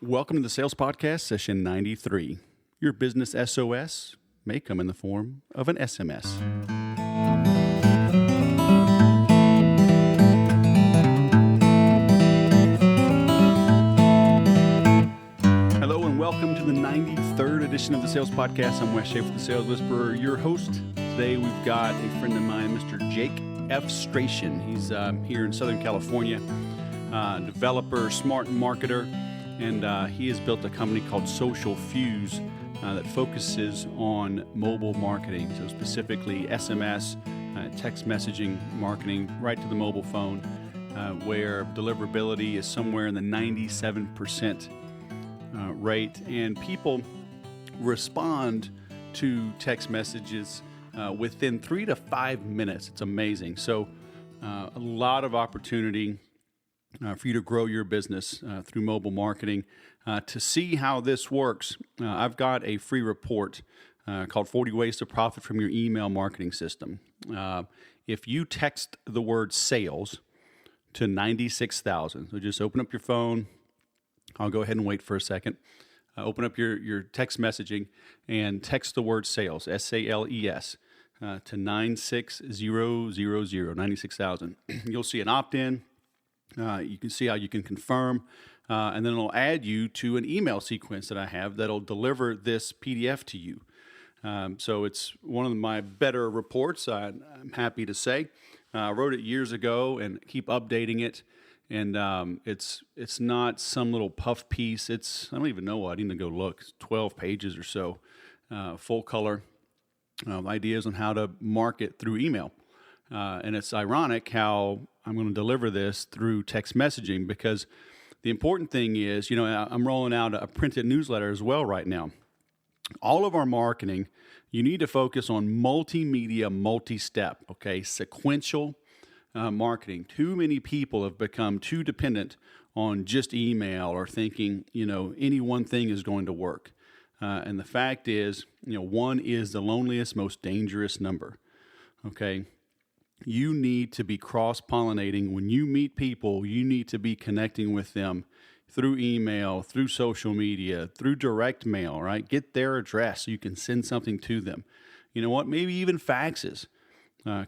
Welcome to the Sales Podcast, session 93. Your business SOS may come in the form of an SMS. Hello and welcome to the 93rd edition of the Sales Podcast. I'm Wes Schaefer, the Sales Whisperer, your host. Today we've got a friend of mine, Mr. Jake Efstration. He's here in Southern California, developer, smart marketer. And he has built a company called Social Fuse that focuses on mobile marketing, so specifically SMS, text messaging marketing, right to the mobile phone, where deliverability is somewhere in the 97% rate. And people respond to text messages within 3 to 5 minutes. It's amazing. So a lot of opportunity for you to grow your business through mobile marketing. To see how this works, I've got a free report called 40 Ways to Profit from Your Email Marketing System. If you text the word sales to 96,000, so just open up your phone. I'll go ahead and wait for a second. Open up your text messaging and text the word sales, S-A-L-E-S, to 96000, 96,000. You'll see an opt-in. You can see how you can confirm, and then it'll add you to an email sequence that I have that'll deliver this PDF to you. So it's one of my better reports, I'm happy to say. I wrote it years ago and keep updating it, and it's not some little puff piece. I don't even know what, I need to go look. It's 12 pages or so, full color ideas on how to market through email. And it's ironic how I'm going to deliver this through text messaging, because the important thing is, I'm rolling out a printed newsletter as well right now. All of our marketing, you need to focus on multimedia, multi-step, okay? Sequential marketing. Too many people have become too dependent on just email or thinking, any one thing is going to work. And the fact is, one is the loneliest, most dangerous number, okay? You need to be cross-pollinating. When you meet people, you need to be connecting with them through email, through social media, through direct mail, right? Get their address so you can send something to them. You know what? Maybe even faxes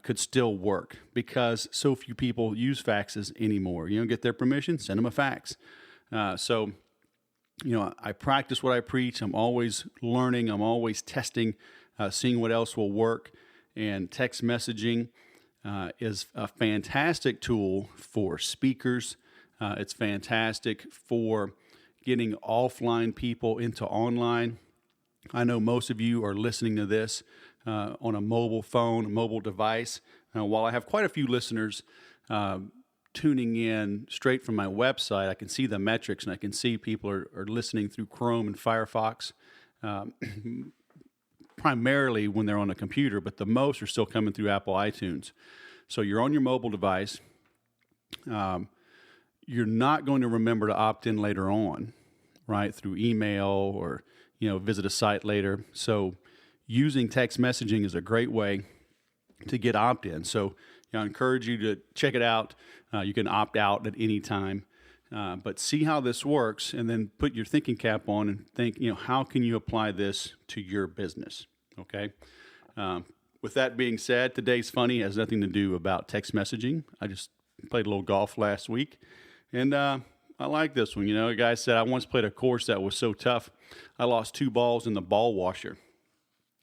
could still work, because so few people use faxes anymore. You don't get their permission, send them a fax. So I practice what I preach. I'm always learning. I'm always testing, seeing what else will work. And text messaging is a fantastic tool for speakers. It's fantastic for getting offline people into online. I know most of you are listening to this on a mobile phone, a mobile device. While I have quite a few listeners tuning in straight from my website, I can see the metrics and I can see people are listening through Chrome and Firefox. Primarily when they're on a computer, but the most are still coming through Apple iTunes. So you're on your mobile device. You're not going to remember to opt in later on, right, through email or, visit a site later. So using text messaging is a great way to get opt-in. So I encourage you to check it out. You can opt out at any time. But see how this works, and then put your thinking cap on and think, how can you apply this to your business, okay? With that being said, today's funny. It has nothing to do about text messaging. I just played a little golf last week, and I like this one. A guy said, I once played a course that was so tough, I lost 2 balls in the ball washer.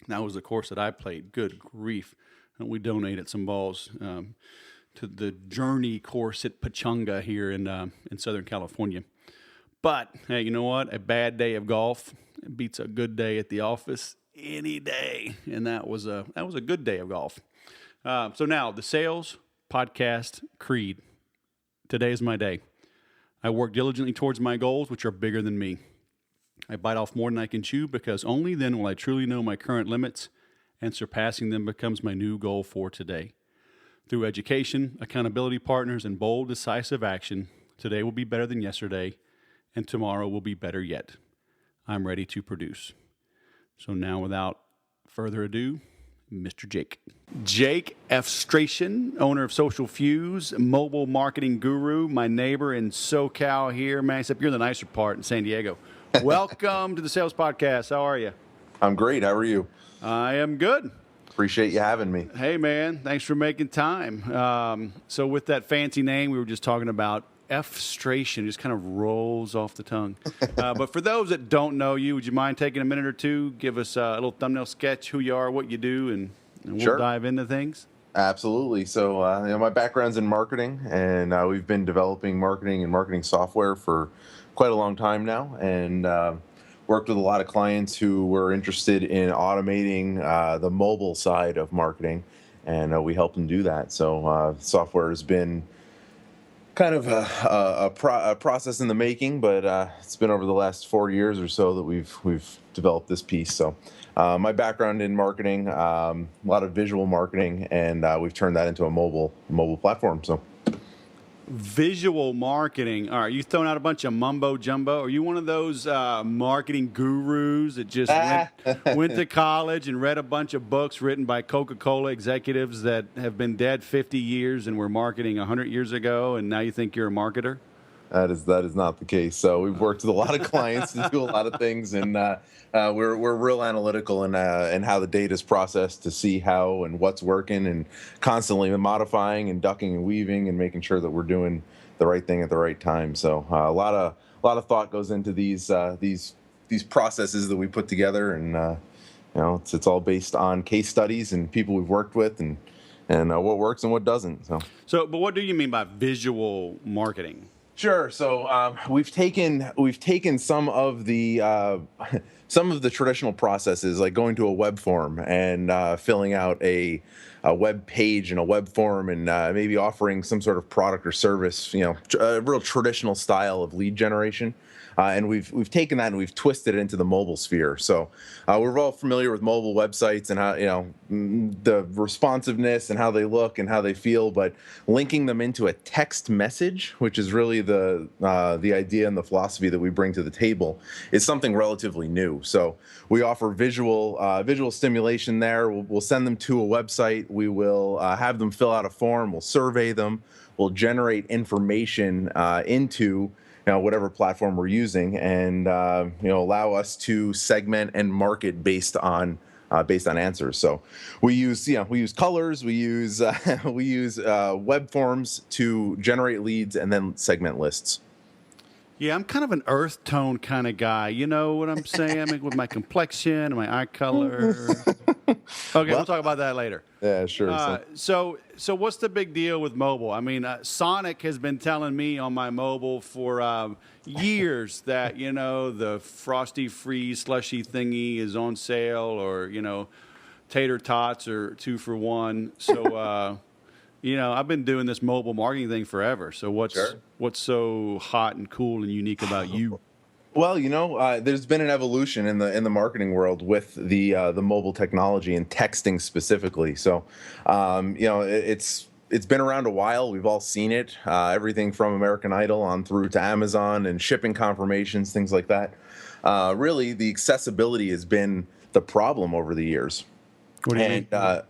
That was the course that I played. Good grief. And we donated some balls to the Journey course at Pachanga here in Southern California. But hey, you know what? A bad day of golf beats a good day at the office any day, and that was a good day of golf. So now the Sales Podcast Creed. Today is my day. I work diligently towards my goals, which are bigger than me. I bite off more than I can chew, because only then will I truly know my current limits, and surpassing them becomes my new goal for today. Through education, accountability partners, and bold, decisive action, today will be better than yesterday, and tomorrow will be better yet. I'm ready to produce. So now, without further ado, Mr. Jake. Jake Efstration, owner of Social Fuse, mobile marketing guru, my neighbor in SoCal here, man, except you're in the nicer part in San Diego. Welcome to the Sales Podcast. How are you? I'm great. How are you? I am good. Appreciate you having me. Hey, man, thanks for making time. So with that fancy name we were just talking about, Efstration just kind of rolls off the tongue. But for those that don't know you, would you mind taking a minute or two, give us a little thumbnail sketch, who you are, what you do, and we'll Sure. dive into things? Absolutely. So, my background's in marketing, and we've been developing marketing and marketing software for quite a long time now, and worked with a lot of clients who were interested in automating the mobile side of marketing, and we help them do that. So, software has been kind of a process in the making, but it's been over the last 4 years or so that we've developed this piece. So my background in marketing, a lot of visual marketing, and we've turned that into a mobile platform. So Visual marketing. All right, you throwing out a bunch of mumbo jumbo. Are you one of those marketing gurus that just went to college and read a bunch of books written by Coca-Cola executives that have been dead 50 years and were marketing 100 years ago, and now you think you're a marketer? that is not the case. So we've worked with a lot of clients to do a lot of things, and we're real analytical in how the data is processed to see how and what's working, and constantly modifying and ducking and weaving and making sure that we're doing the right thing at the right time. So a lot of thought goes into these processes that we put together, and it's all based on case studies and people we've worked with, and what works and what doesn't. But what do you mean by visual marketing? Sure. So we've taken some of the traditional processes, like going to a web form and filling out a web page and a web form, and maybe offering some sort of product or service, a real traditional style of lead generation. And we've taken that and we've twisted it into the mobile sphere. So we're all familiar with mobile websites and how the responsiveness and how they look and how they feel, but linking them into a text message, which is really the idea and the philosophy that we bring to the table, is something relatively new. So we offer visual stimulation there. We'll send them to a website. We will have them fill out a form. We'll survey them. We'll generate information into whatever platform we're using, and allow us to segment and market based on answers. So we use colors, we use web forms to generate leads, and then segment lists. Yeah, I'm kind of an earth tone kind of guy. You know what I'm saying? I mean, with my complexion and my eye color. Okay, we'll talk about that later. Yeah, sure. So what's the big deal with mobile? I mean, Sonic has been telling me on my mobile for years that, the Frosty Freeze slushy thingy is on sale, or, tater tots are 2 for 1. So, I've been doing this mobile marketing thing forever. So what's so hot and cool and unique about you? Well, there's been an evolution in the marketing world with the mobile technology and texting specifically. So, it's been around a while. We've all seen it. Everything from American Idol on through to Amazon and shipping confirmations, things like that. Really, the accessibility has been the problem over the years. What do you mean? A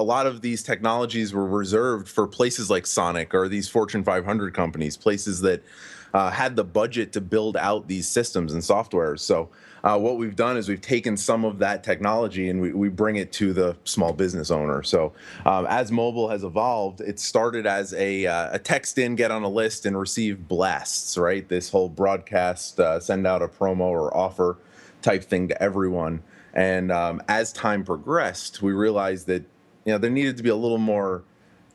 lot of these technologies were reserved for places like Sonic or these Fortune 500 companies, places that had the budget to build out these systems and softwares. So what we've done is we've taken some of that technology and we bring it to the small business owner. So as mobile has evolved, it started as a text in, get on a list, and receive blasts, right? This whole broadcast, send out a promo or offer type thing to everyone. And as time progressed, we realized that there needed to be a little more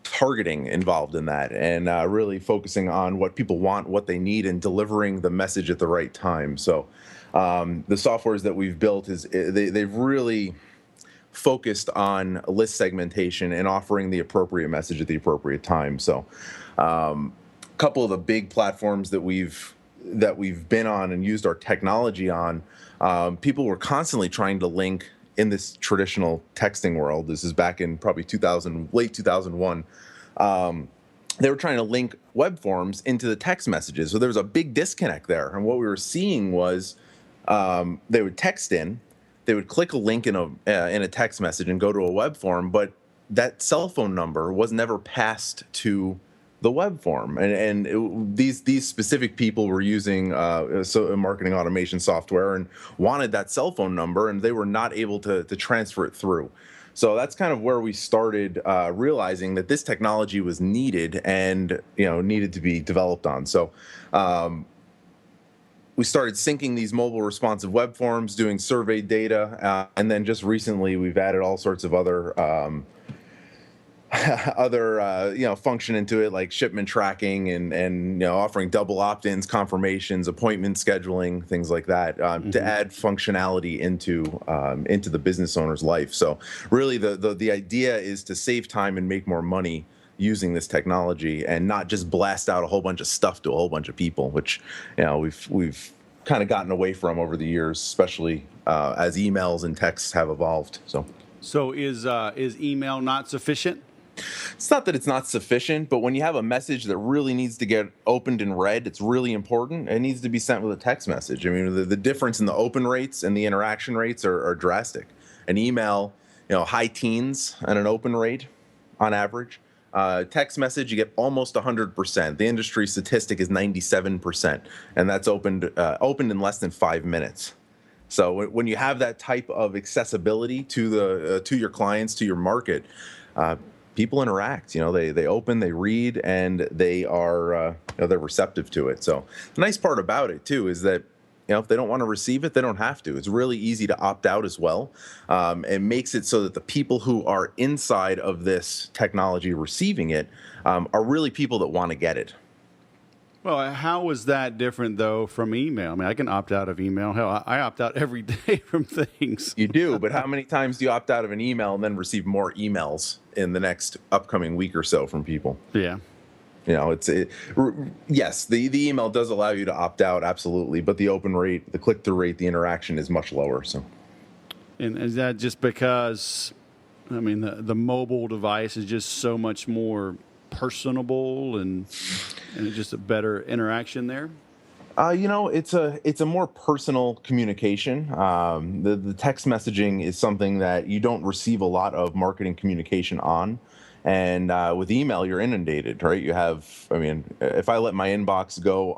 targeting involved in that, and really focusing on what people want, what they need, and delivering the message at the right time. So the softwares that we've built they've really focused on list segmentation and offering the appropriate message at the appropriate time. So a couple of the big platforms that we've been on and used our technology on, people were constantly trying to link in this traditional texting world. This is back in probably late 2001. They were trying to link web forms into the text messages. So there was a big disconnect there. And what we were seeing was they would text in, they would click a link in a text message and go to a web form, but that cell phone number was never passed to the web form. These specific people were using marketing automation software and wanted that cell phone number, and they were not able to transfer it through. So that's kind of where we started realizing that this technology was needed and needed to be developed on. So we started syncing these mobile responsive web forms, doing survey data, and then just recently we've added all sorts of other function into it, like shipment tracking and offering double opt-ins, confirmations, appointment scheduling, things like that, to add functionality into the business owner's life. So really the idea is to save time and make more money using this technology and not just blast out a whole bunch of stuff to a whole bunch of people, which we've kind of gotten away from over the years, especially as emails and texts have evolved. So is email not sufficient? It's not that it's not sufficient, but when you have a message that really needs to get opened and read, it's really important. It needs to be sent with a text message. I mean, the difference in the open rates and the interaction rates are drastic. An email, high teens and an open rate on average. Text message, you get almost 100%. The industry statistic is 97%, and that's opened in less than 5 minutes. So when you have that type of accessibility to your clients, to your market, people interact. They open, they read, and they are they're receptive to it. So the nice part about it too is that if they don't want to receive it, they don't have to. It's really easy to opt out as well. It makes it so that the people who are inside of this technology receiving it are really people that want to get it. Well, how is that different, though, from email? I mean, I can opt out of email. Hell, I opt out every day from things. You do, but how many times do you opt out of an email and then receive more emails in the next upcoming week or so from people? Yeah. Yes, the email does allow you to opt out, absolutely, but the open rate, the click-through rate, the interaction is much lower. So, and is that just because, I mean, the mobile device is just so much more personable and it's just a better interaction there? It's a more personal communication. The text messaging is something that you don't receive a lot of marketing communication on. And with email, you're inundated, right? If I let my inbox go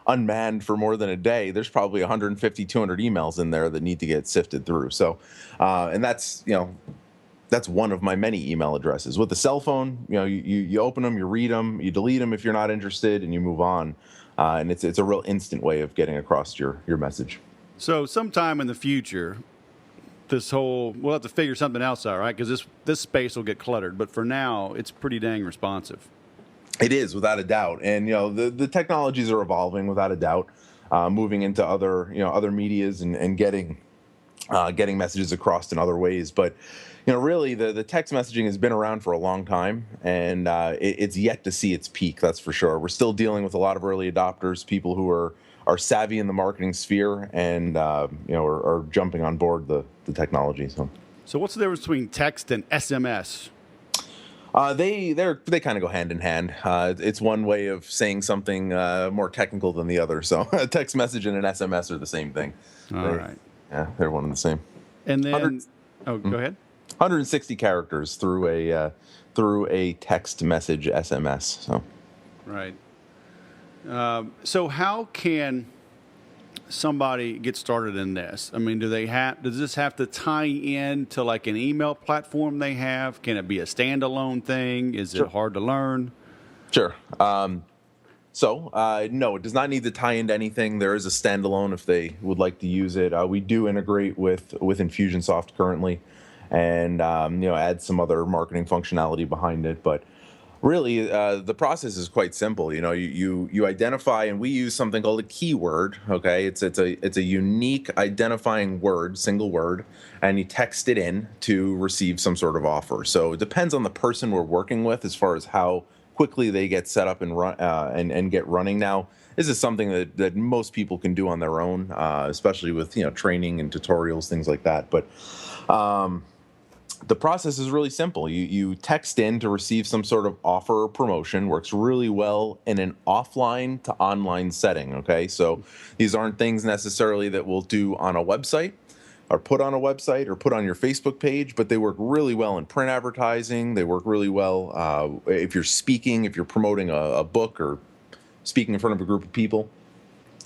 unmanned for more than a day, there's probably 150, 200 emails in there that need to get sifted through. So, and that's one of my many email addresses. With the cell phone, you open them, you read them, you delete them if you're not interested, and you move on. And it's a real instant way of getting across your message. So sometime in the future, we'll have to figure something else out, right? Because this space will get cluttered. But for now, it's pretty dang responsive. It is, without a doubt. And the technologies are evolving without a doubt, moving into other medias and getting messages across in other ways. But really, the text messaging has been around for a long time, and it's yet to see its peak. That's for sure. We're still dealing with a lot of early adopters, people who are savvy in the marketing sphere, and are jumping on board the technology. So what's the difference between text and SMS? They kind of go hand in hand. It's one way of saying something more technical than the other. So a text message and an SMS are the same thing. All right. Yeah, they're one and the same. And then, go ahead. 160 characters through a text message SMS. So. Right. So how can somebody get started in this? I mean, does this have to tie in to like an email platform they have? Can it be a standalone thing? Is it hard to learn? Sure. No, it does not need to tie into anything. There is a standalone if they would like to use it. We do integrate with Infusionsoft currently, and add some other marketing functionality behind it. But really, the process is quite simple. You identify, and we use something called a keyword. Okay, it's a unique identifying word, single word, and you text it in to receive some sort of offer. So it depends on the person we're working with as far as how quickly they get set up and run and get running. Now, this is something that most people can do on their own, especially with training and tutorials, things like that. But the process is really simple. You text in to receive some sort of offer or promotion. Works really well in an offline to online setting. Okay, so these aren't things necessarily that we'll do on a website. are put on a website or put on your Facebook page, but they work really well in print advertising. They work really well if you're speaking, if you're promoting a book or speaking in front of a group of people.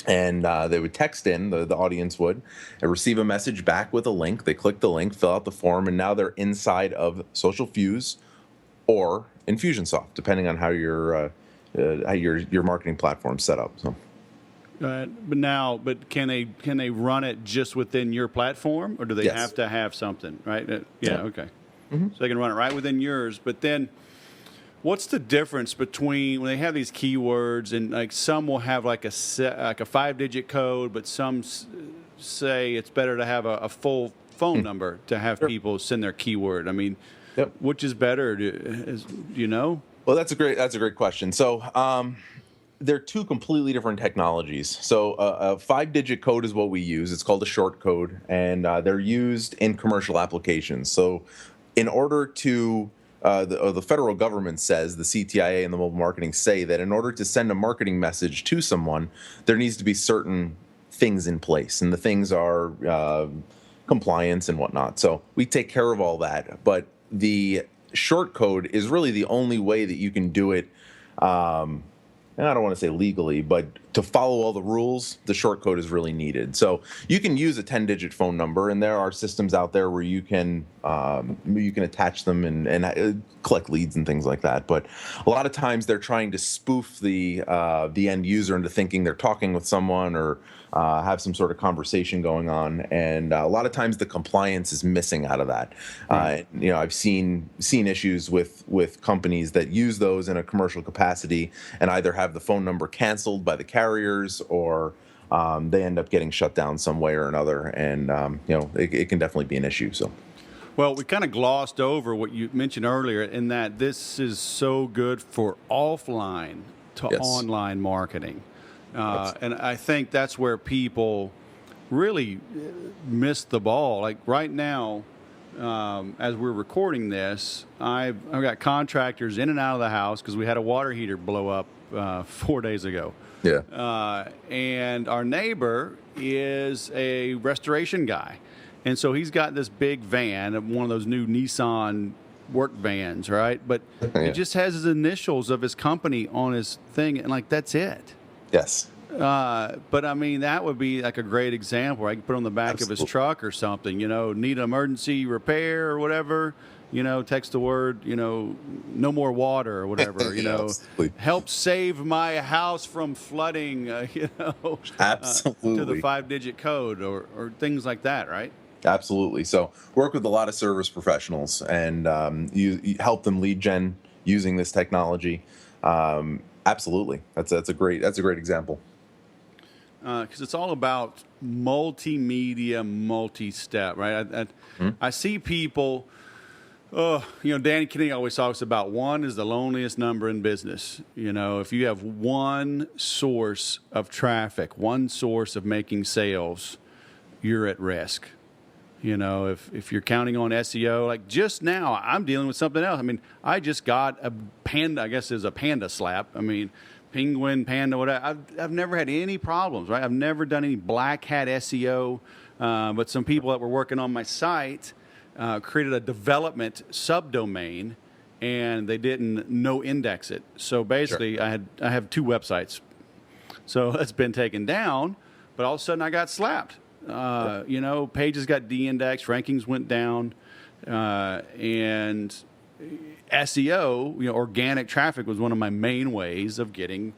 And they would text in, the audience would, and receive a message back with a link. They click the link, fill out the form, and now they're inside of Social Fuse or Infusionsoft, depending on how your marketing platform's set up. So. But can they run it just within your platform, or do they have to have something, right? Okay. Mm-hmm. So they can run it right within yours. But then, what's the difference between when they have these keywords and like some will have like a 5-digit code, but some say it's better to have a full phone number to have people send their keyword. I mean, which is better? Do you know? Well, that's a great question. So. They're two completely different technologies. So a 5-digit code is what we use. It's called a short code, and they're used in commercial applications. So in order to, the federal government says, the CTIA and the mobile marketing say that in order to send a marketing message to someone, there needs to be certain things in place. And the things are compliance and whatnot. So we take care of all that. But the short code is really the only way that you can do it. And I don't want to say legally, but to follow all the rules, the short code is really needed. So you can use a 10-digit phone number, and there are systems out there where you can attach them and collect leads and things like that. But a lot of times they're trying to spoof the end user into thinking they're talking with someone or have some sort of conversation going on, and a lot of times the compliance is missing out of that. I've seen issues with companies that use those in a commercial capacity and either have the phone number canceled by the carriers or they end up getting shut down some way or another, and it can definitely be an issue. So. Well, we kind of glossed over what you mentioned earlier in that this is so good for offline to online marketing. And I think that's where people really missed the ball. Like right now, as we're recording this, I've got contractors in and out of the house because we had a water heater blow up 4 days ago. Yeah. And our neighbor is a restoration guy. And so he's got this big van, one of those new Nissan work vans, right? But it just has his initials of his company on his thing, and like that's it. Yes. But I mean, that would be like a great example. I can put on the back of his truck or something, need an emergency repair or whatever, text the word, no more water or whatever, help save my house from flooding, Absolutely. To the 5-digit code or things like that, right? Absolutely. So work with a lot of service professionals and you help them lead gen using this technology. Absolutely. That's a great example. Because it's all about multimedia, multi-step, right? I see people, Danny Kennedy always talks about one is the loneliest number in business. If you have one source of traffic, one source of making sales, you're at risk. If you're counting on SEO, like just now, I'm dealing with something else. I mean, I just got a panda, I guess it's a panda slap. I mean, penguin, panda, whatever. I've never had any problems, right? I've never done any black hat SEO, but some people that were working on my site created a development subdomain, and they didn't no index it. So basically, sure. I have 2 websites. So it's been taken down, but all of a sudden I got slapped. Pages got de-indexed, rankings went down, and SEO, organic traffic was one of my main ways of getting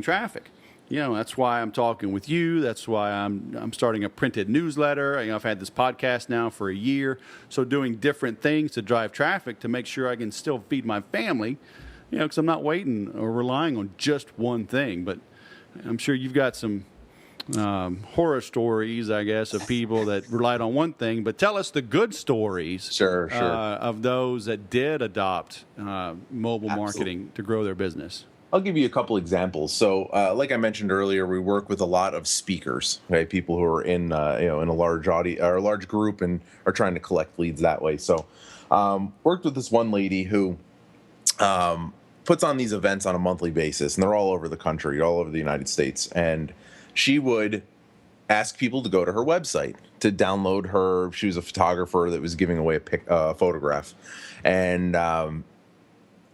traffic. That's why I'm talking with you. That's why I'm starting a printed newsletter. I've had this podcast now for a year, so doing different things to drive traffic to make sure I can still feed my family. Because I'm not waiting or relying on just one thing. But I'm sure you've got some horror stories, I guess, of people that relied on one thing, but tell us the good stories sure. Of those that did adopt mobile marketing to grow their business. I'll give you a couple examples. So, like I mentioned earlier, we work with a lot of speakers, okay? People who are in a large audience or a large group and are trying to collect leads that way. So, worked with this one lady who puts on these events on a monthly basis, and they're all over the country, all over the United States, and she would ask people to go to her website to download her. She was a photographer that was giving away a photograph, and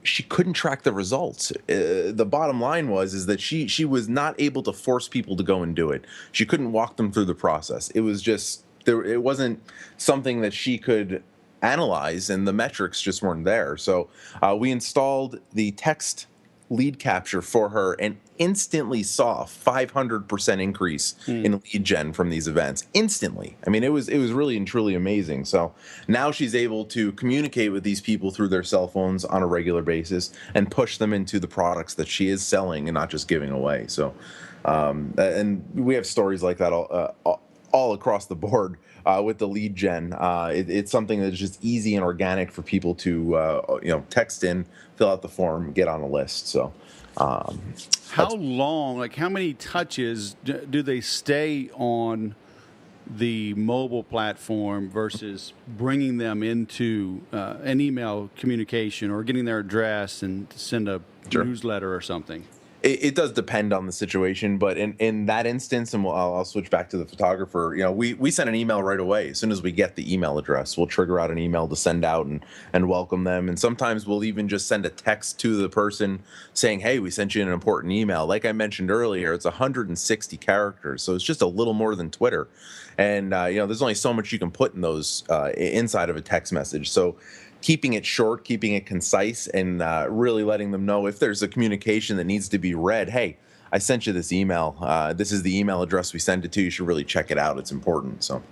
she couldn't track the results. The bottom line is that she was not able to force people to go and do it. She couldn't walk them through the process. It was just there. It wasn't something that she could analyze, and the metrics just weren't there. So we installed the text lead capture for her and instantly saw a 500% increase in lead gen from these events instantly. I mean, it was really and truly amazing. So now she's able to communicate with these people through their cell phones on a regular basis and push them into the products that she is selling and not just giving away. So and we have stories like that all across the board with the lead gen. It's something that's just easy and organic for people to text in, fill out the form, get on a list. So how long, like how many touches do they stay on the mobile platform versus bringing them into an email communication or getting their address and send a newsletter or something? It does depend on the situation, but in that instance, and I'll switch back to the photographer. We send an email right away as soon as we get the email address. We'll trigger out an email to send out and welcome them. And sometimes we'll even just send a text to the person saying, "Hey, we sent you an important email." Like I mentioned earlier, it's 160 characters, so it's just a little more than Twitter. And there's only so much you can put in those inside of a text message. So keeping it short, keeping it concise, and really letting them know if there's a communication that needs to be read. Hey, I sent you this email. This is the email address we sent it to. You should really check it out. It's important. So,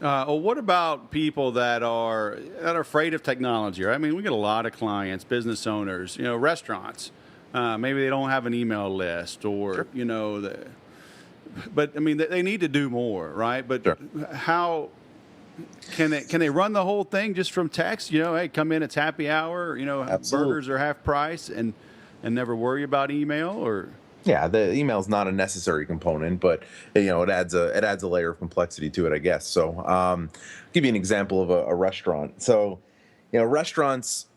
well, what about people that are afraid of technology? Right? I mean, we get a lot of clients, business owners, restaurants. Maybe they don't have an email list, or but I mean, they need to do more, right? But how? Can they run the whole thing just from text? Hey, come in, it's happy hour. Absolutely. Burgers are half price, and never worry about email. Or the email is not a necessary component, but it adds a layer of complexity to it, I guess. So, give you an example of a restaurant. So, restaurants,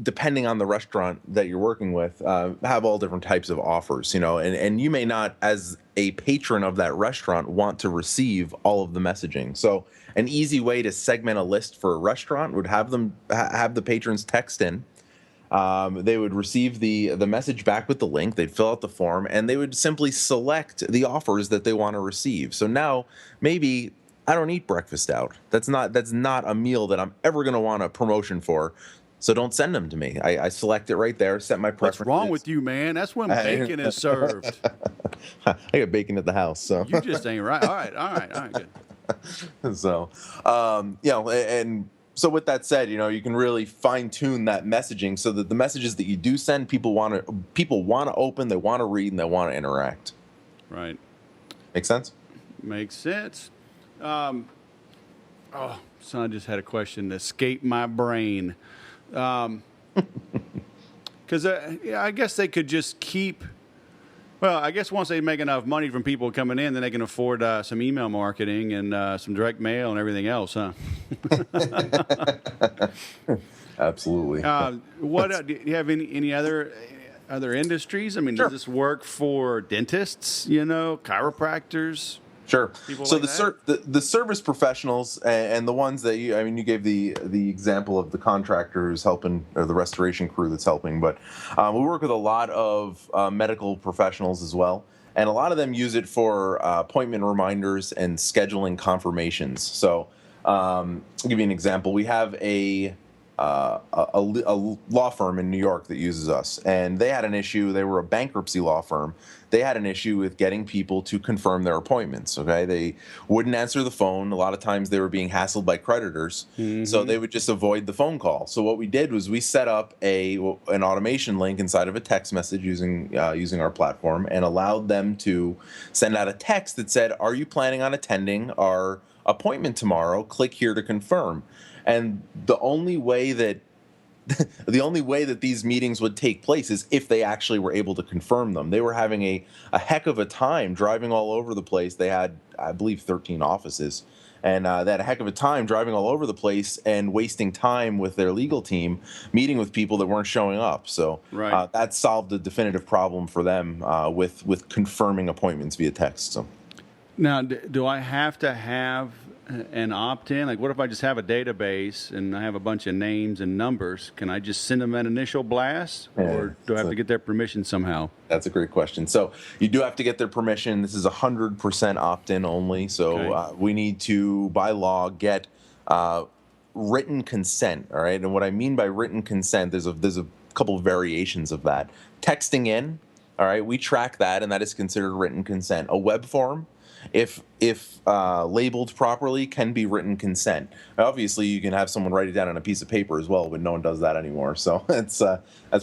depending on the restaurant that you're working with, have all different types of offers. And you may not, as a patron of that restaurant, want to receive all of the messaging. So an easy way to segment a list for a restaurant would have the patrons text in. They would receive the message back with the link. They'd fill out the form, and they would simply select the offers that they want to receive. So now maybe I don't eat breakfast out. That's not a meal that I'm ever going to want a promotion for. So don't send them to me. I select it right there, set my preferences. What's wrong with you, man? That's when bacon is served. I got bacon at the house. So you just ain't right. All right, good. So, and so with that said, you can really fine tune that messaging so that the messages that you do send, people want to open, they want to read, and they want to interact. Right. Make sense? Makes sense. So I just had a question that escaped my brain. Because I guess they could just keep. Well, I guess once they make enough money from people coming in, then they can afford some email marketing and some direct mail and everything else, huh? Absolutely. Do you have any other industries? I mean, Sure. Does this work for dentists? Chiropractors? Sure. So like the service professionals and the ones that you gave the example of the contractor who's helping, or the restoration crew that's helping, but we work with a lot of medical professionals as well, and a lot of them use it for appointment reminders and scheduling confirmations. So I'll give you an example. We have a law firm in New York that uses us, and they had an issue. They were a bankruptcy law firm. They had an issue with getting people to confirm their appointments. Okay, they wouldn't answer the phone. A lot of times they were being hassled by creditors, so they would just avoid the phone call. So what we did was we set up an automation link inside of a text message using our platform, and allowed them to send out a text that said, "Are you planning on attending our appointment tomorrow? Click here to confirm." And the only way that these meetings would take place is if they actually were able to confirm them. They were having a heck of a time driving all over the place. They had, I believe, 13 offices, and they had a heck of a time driving all over the place and wasting time with their legal team, meeting with people that weren't showing up. So that solved a definitive problem for them with confirming appointments via text. So. Now, do I have to have an opt-in? Like, what if I just have a database and I have a bunch of names and numbers? Can I just send them an initial blast, or do I have to get their permission somehow? That's a great question. So you do have to get their permission. This is 100% opt-in only. So Okay. we need to, by law, get written consent. All right. And what I mean by written consent, there's a couple of variations of that. Texting in. All right. We track that, and that is considered written consent. A web form, if labeled properly, can be written consent. Obviously, you can have someone write it down on a piece of paper as well, but no one does that anymore. So that's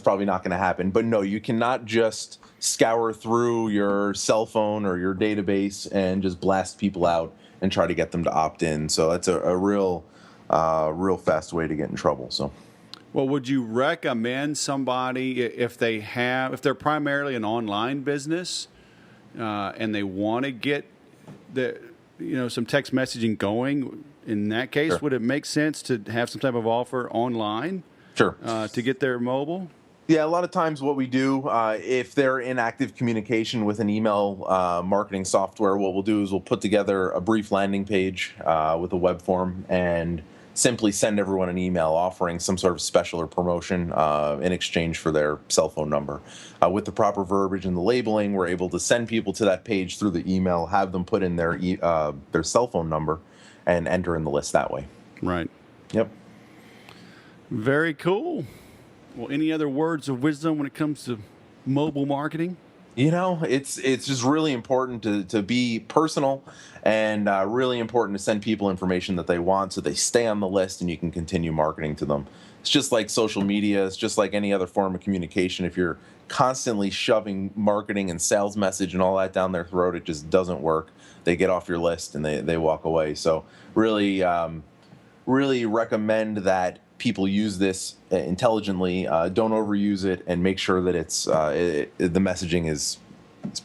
probably not going to happen. But no, you cannot just scour through your cell phone or your database and just blast people out and try to get them to opt in. So that's a real fast way to get in trouble. So. Well, would you recommend somebody if they're primarily an online business and they want to get some text messaging going? In that case, Sure. would it make sense to have some type of offer online? Sure. To get their mobile? Yeah, a lot of times what we do, if they're in active communication with an email marketing software, what we'll do is we'll put together a brief landing page with a web form and simply send everyone an email offering some sort of special or promotion in exchange for their cell phone number. With the proper verbiage and the labeling, we're able to send people to that page through the email, have them put in their cell phone number, and enter in the list that way. Right. Yep. Very cool. Well, any other words of wisdom when it comes to mobile marketing? It's just really important to be personal and really important to send people information that they want so they stay on the list and you can continue marketing to them. It's just like social media. It's just like any other form of communication. If you're constantly shoving marketing and sales message and all that down their throat, it just doesn't work. They get off your list and they walk away. So really recommend that people use this intelligently. Don't overuse it, and make sure that the messaging is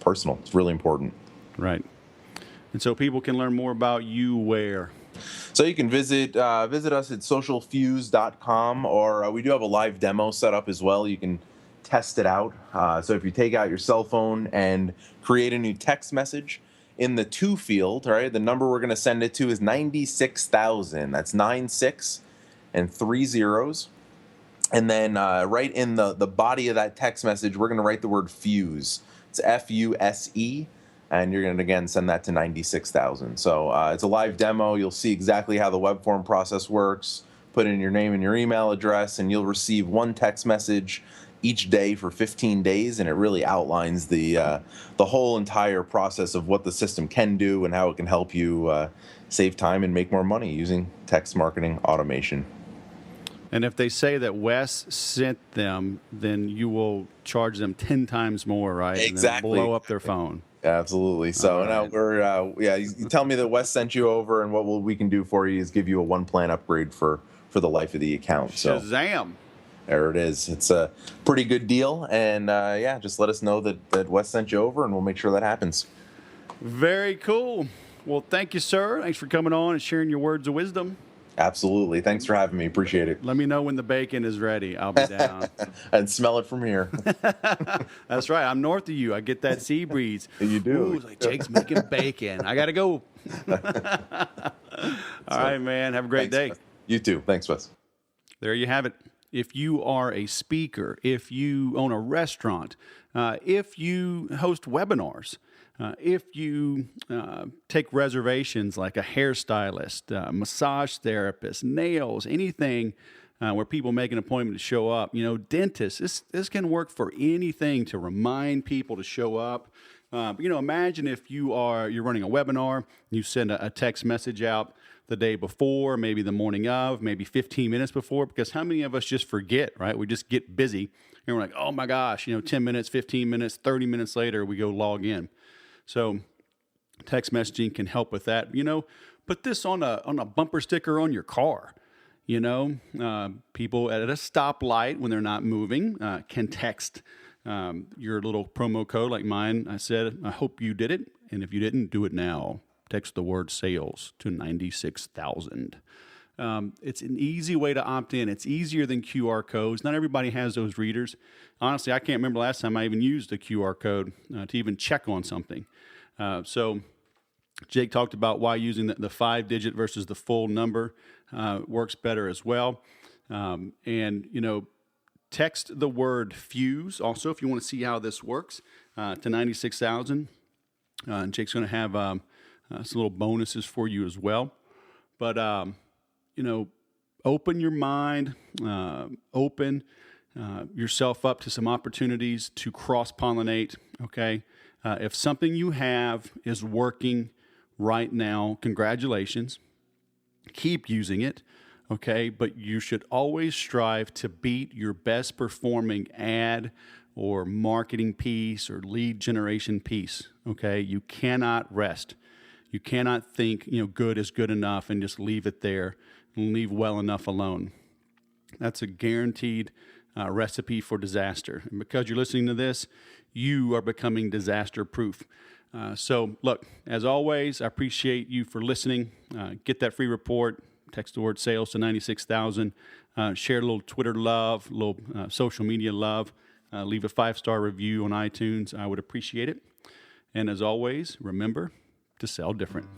personal. It's really important. Right. And so people can learn more about you where? So you can visit us at socialfuse.com, or we do have a live demo set up as well. You can test it out. So if you take out your cell phone and create a new text message, in the to field, right, the number we're going to send it to is 96,000. That's 96 and 3 zeros. And then right in the body of that text message, we're going to write the word fuse. It's Fuse. And you're going to, again, send that to 96,000. So it's a live demo. You'll see exactly how the web form process works. Put in your name and your email address, and you'll receive one text message each day for 15 days. And it really outlines the whole entire process of what the system can do and how it can help you save time and make more money using text marketing automation. And if they say that Wes sent them, then you will charge them 10 times more, right? Exactly. And then blow up their phone. Absolutely. So now you tell me that Wes sent you over, and what we can do for you is give you a one plan upgrade for the life of the account. So Shazam! There it is. It's a pretty good deal, and just let us know that Wes sent you over, and we'll make sure that happens. Very cool. Well, thank you, sir. Thanks for coming on and sharing your words of wisdom. Absolutely. Thanks for having me. Appreciate it. Let me know when the bacon is ready. I'll be down. And smell it from here. That's right. I'm north of you. I get that sea breeze. You do. Ooh, it's like Jake's making bacon. I got to go. All right, man. Have a great day. Wes. You too. Thanks, Wes. There you have it. If you are a speaker, if you own a restaurant, if you host webinars, if you take reservations like a hairstylist, massage therapist, nails, anything where people make an appointment to show up, dentists, this can work for anything to remind people to show up. Imagine if you're running a webinar, you send a text message out the day before, maybe the morning of, maybe 15 minutes before, because how many of us just forget, right? We just get busy and we're like, oh my gosh, 10 minutes, 15 minutes, 30 minutes later, we go log in. So text messaging can help with that. Put this on a bumper sticker on your car. People at a stoplight when they're not moving can text your little promo code like mine. I said, I hope you did it. And if you didn't, do it now. Text the word sales to 96,000. It's an easy way to opt in. It's easier than QR codes. Not everybody has those readers. Honestly, I can't remember last time I even used a QR code to even check on something. So Jake talked about why using the 5-digit versus the full number works better as well. And, text the word fuse also if you want to see how this works to 96,000. And Jake's going to have some little bonuses for you as well. But, open your mind, open yourself up to some opportunities to cross-pollinate, okay? If something you have is working right now, congratulations. Keep using it, okay? But you should always strive to beat your best performing ad or marketing piece or lead generation piece, okay? You cannot rest. You cannot think, good is good enough and just leave it there and leave well enough alone. That's a guaranteed recipe for disaster. And because you're listening to this, you are becoming disaster proof. So look, as always, I appreciate you for listening. Get that free report, text the word sales to 96,000, share a little Twitter love, a little social media love, leave a 5-star review on iTunes. I would appreciate it. And as always, remember to sell different.